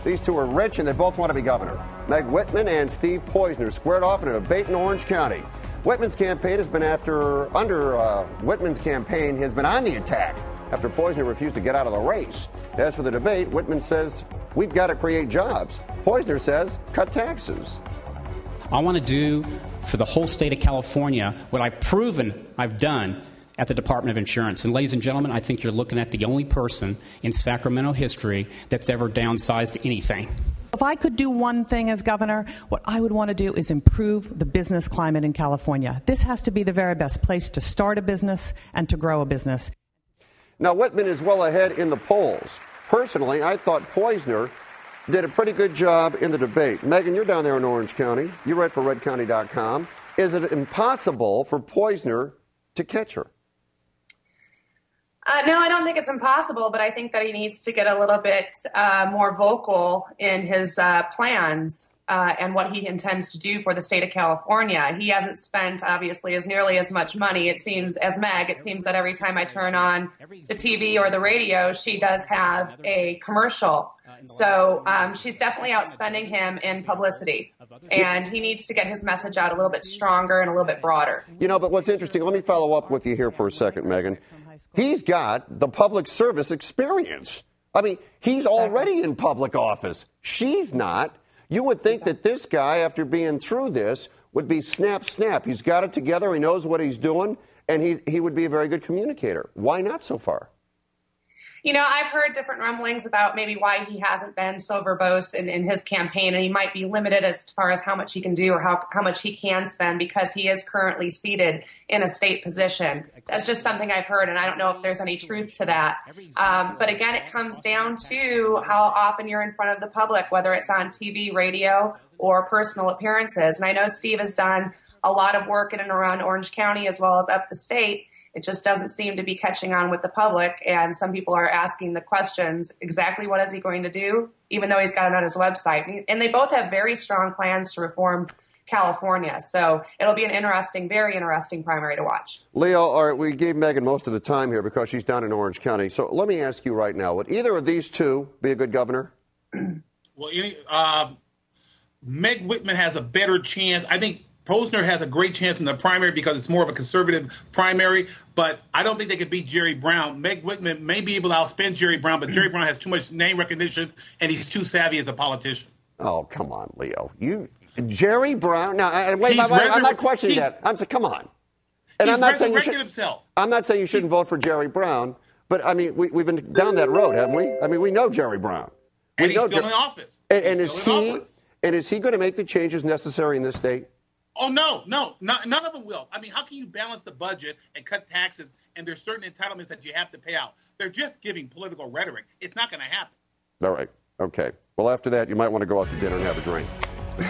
These two are rich, and they both want to be governor. Meg Whitman and Steve Poizner squared off in a debate in Orange County. Whitman's campaign has been Whitman's campaign has been on the attack after Poizner refused to get out of the race. As for the debate, Whitman says, we've got to create jobs. Poizner says, cut taxes. I want to do for the whole state of California what I've proven I've done at the Department of Insurance. And ladies and gentlemen, I think you're looking at the only person in Sacramento history that's ever downsized anything. If I could do one thing as governor, what I would want to do is improve the business climate in California. This has to be the very best place to start a business and to grow a business. Now, Whitman is well ahead in the polls. Personally, I thought Poizner did a pretty good job in the debate. Megan, you're down there in Orange County. You write for redcounty.com. Is it impossible for Poizner to catch her? No, I don't think it's impossible, but I think that he needs to get a little bit more vocal in his plans and what he intends to do for the state of California. He hasn't spent, obviously, as nearly as much money, it seems, as Meg. It seems that every time I turn on the TV or the radio, she does have a commercial. So she's definitely outspending him in publicity. And he needs to get his message out a little bit stronger and a little bit broader. You know, but what's interesting, let me follow up with you here for a second, Megan. He's got the public service experience. I mean, he's already in public office. She's not. You would think that this guy, after being through this, would be snap, snap. He's got it together. He knows what he's doing, and he would be a very good communicator. Why not so far? You know, I've heard different rumblings about maybe why he hasn't been so verbose in his campaign, and he might be limited as far as how much he can do or how much he can spend because he is currently seated in a state position. That's just something I've heard, and I don't know if there's any truth to that. But again, it comes down to how often you're in front of the public, whether it's on TV, radio, or personal appearances. And I know Steve has done a lot of work in and around Orange County as well as up the state. It just doesn't seem to be catching on with the public, and some people are asking the questions, exactly what is he going to do, even though he's got it on his website. And they both have very strong plans to reform California, so it'll be an interesting, very interesting primary to watch. Leo, all right, we gave Megan most of the time here because she's down in Orange County. So let me ask you right now, would either of these two be a good governor? Well, Meg Whitman has a better chance. I think Poizner has a great chance in the primary because it's more of a conservative primary, but I don't think they could beat Jerry Brown. Meg Whitman may be able to outspend Jerry Brown, but Jerry Brown has too much name recognition, and he's too savvy as a politician. Oh, come on, Leo. Jerry Brown? Now, I'm not questioning that. I'm saying, come on. And he's I'm not saying himself. I'm not saying you shouldn't vote for Jerry Brown, but, I mean, we've been down that road, haven't we? I mean, we know Jerry Brown. And he's still in office. And is he going to make the changes necessary in this state? Oh, no, none of them will. I mean, how can you balance the budget and cut taxes, and there's certain entitlements that you have to pay out? They're just giving political rhetoric. It's not going to happen. All right. Okay. Well, after that, you might want to go out to dinner and have a drink.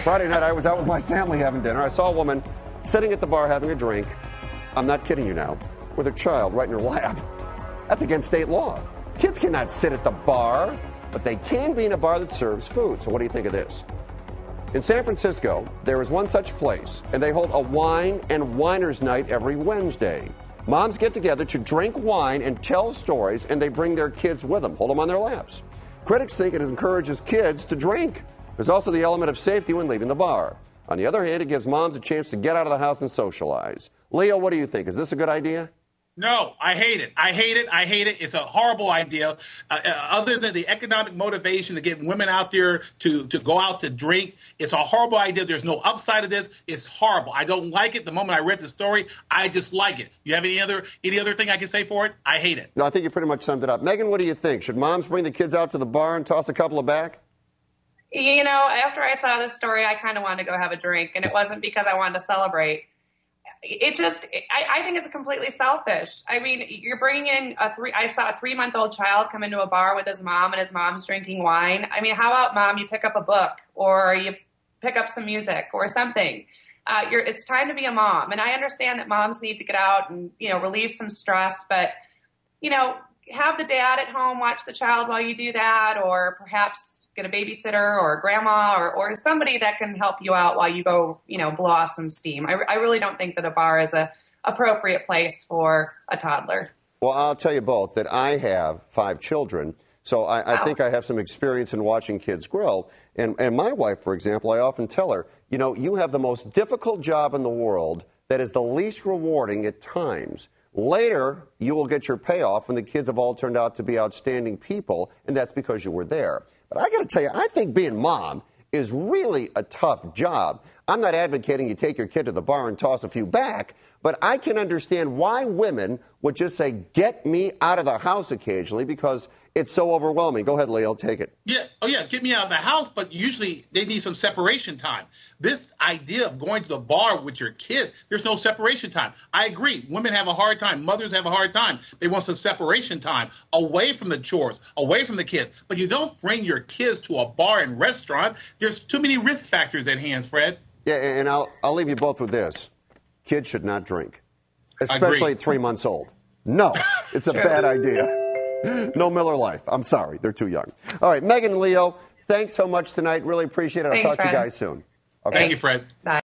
Friday night, I was out with my family having dinner. I saw a woman sitting at the bar having a drink. I'm not kidding you now. With her child right in her lap. That's against state law. Kids cannot sit at the bar, but they can be in a bar that serves food. So what do you think of this? In San Francisco, there is one such place, and they hold a wine and winers night every Wednesday. Moms get together to drink wine and tell stories, and they bring their kids with them, hold them on their laps. Critics think it encourages kids to drink. There's also the element of safety when leaving the bar. On the other hand, it gives moms a chance to get out of the house and socialize. Leo, what do you think? Is this a good idea? No, I hate it. I hate it. It's a horrible idea. Other than the economic motivation to get women out there to go out to drink, it's a horrible idea. There's no upside of this. It's horrible. I don't like it. The moment I read the story, I just like it. You have any other thing I can say for it? I hate it. No, I think you pretty much summed it up. Megan, what do you think? Should moms bring the kids out to the bar and toss a couple of back? You know, after I saw this story, I kind of wanted to go have a drink, and it wasn't because I wanted to celebrate. I think it's completely selfish. I mean, you're bringing in I saw a 3-month-old child come into a bar with his mom, and his mom's drinking wine. I mean, how about, Mom, you pick up a book or you pick up some music or something? It's time to be a mom. And I understand that moms need to get out and, relieve some stress, but, have the dad at home watch the child while you do that, or perhaps get a babysitter or a grandma or somebody that can help you out while you go, blow off some steam. I really don't think that a bar is a appropriate place for a toddler. Well, I'll tell you both that I have 5 children. So I think I have some experience in watching kids grow. And my wife, for example, I often tell her, you know, you have the most difficult job in the world that is the least rewarding at times. Later, you will get your payoff when the kids have all turned out to be outstanding people, and that's because you were there. But I got to tell you, I think being mom is really a tough job. I'm not advocating you take your kid to the bar and toss a few back, but I can understand why women would just say, get me out of the house occasionally, because it's so overwhelming. Go ahead, Leo, take it. Yeah. Oh, yeah. Get me out of the house. But usually they need some separation time. This idea of going to the bar with your kids, there's no separation time. I agree. Women have a hard time. Mothers have a hard time. They want some separation time away from the chores, away from the kids. But you don't bring your kids to a bar and restaurant. There's too many risk factors at hand, Fred. Yeah, and I'll leave you both with this. Kids should not drink, especially at 3 months old. No, it's a bad idea. No Miller Lite. I'm sorry. They're too young. All right, Megan and Leo, thanks so much tonight. Really appreciate it. I'll talk to you guys soon. Okay. Thank you, Fred. Bye.